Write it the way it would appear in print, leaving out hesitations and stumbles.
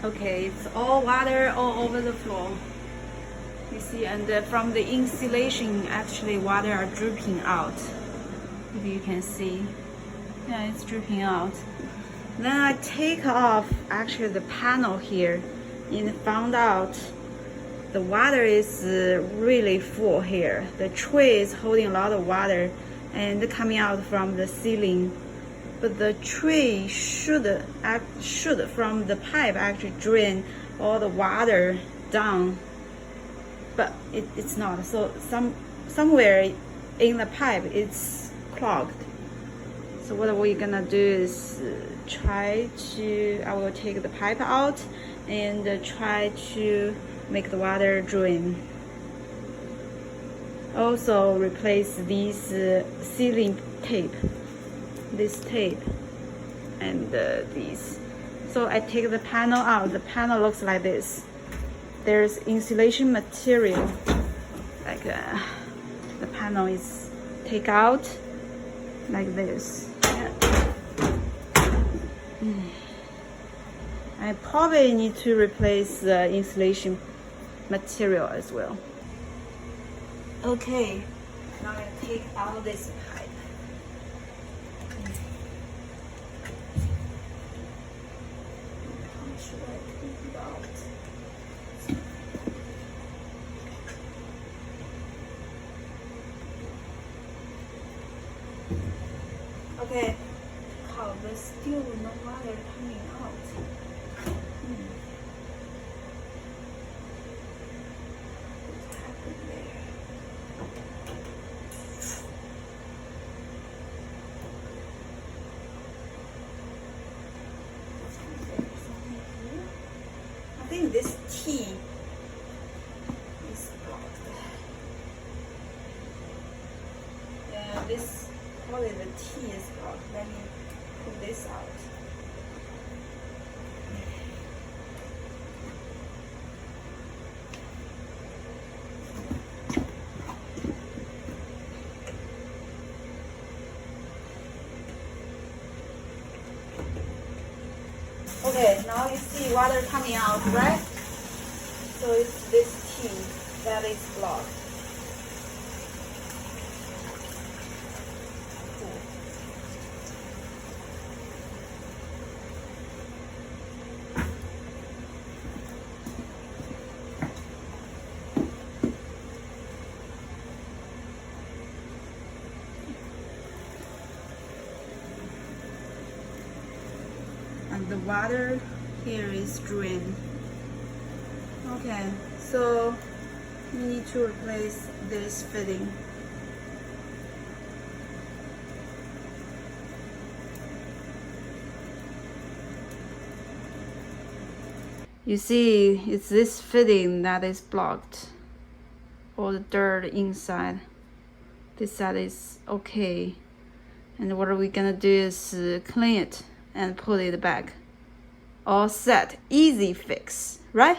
Okay, it's all water all over the floor. You see, and from the insulation, actually water are dripping out. If you can see, yeah, it's dripping out. Then I take off actually the panel here and found out the water is really full here. The tray is holding a lot of water and coming out from the ceiling. But the tray should from the pipe actually drain all the water down. But it's not. So somewhere in the pipe it's clogged. So what we're gonna do is I will take the pipe out and try to make the water drain. Also replace this ceiling tape, this tape, and these. So I take the panel out. The panel looks like this. There's insulation material, like the panel is take out like this. Yeah. I probably need to replace the insulation material as well. Okay, now I take out this pipe. How should I take it out? Okay, how there's still no water coming out. What happened there? I think this T is blocked. Yeah, this probably the T is blocked. Let me pull this out. Okay, now you see water coming out, right? So it's this T that is blocked. And the water here is drained. Okay, so we need to replace this fitting. You see, it's this fitting that is blocked. All the dirt inside. This side is okay. And what we're gonna do is clean it and put it back. All set, easy fix, right?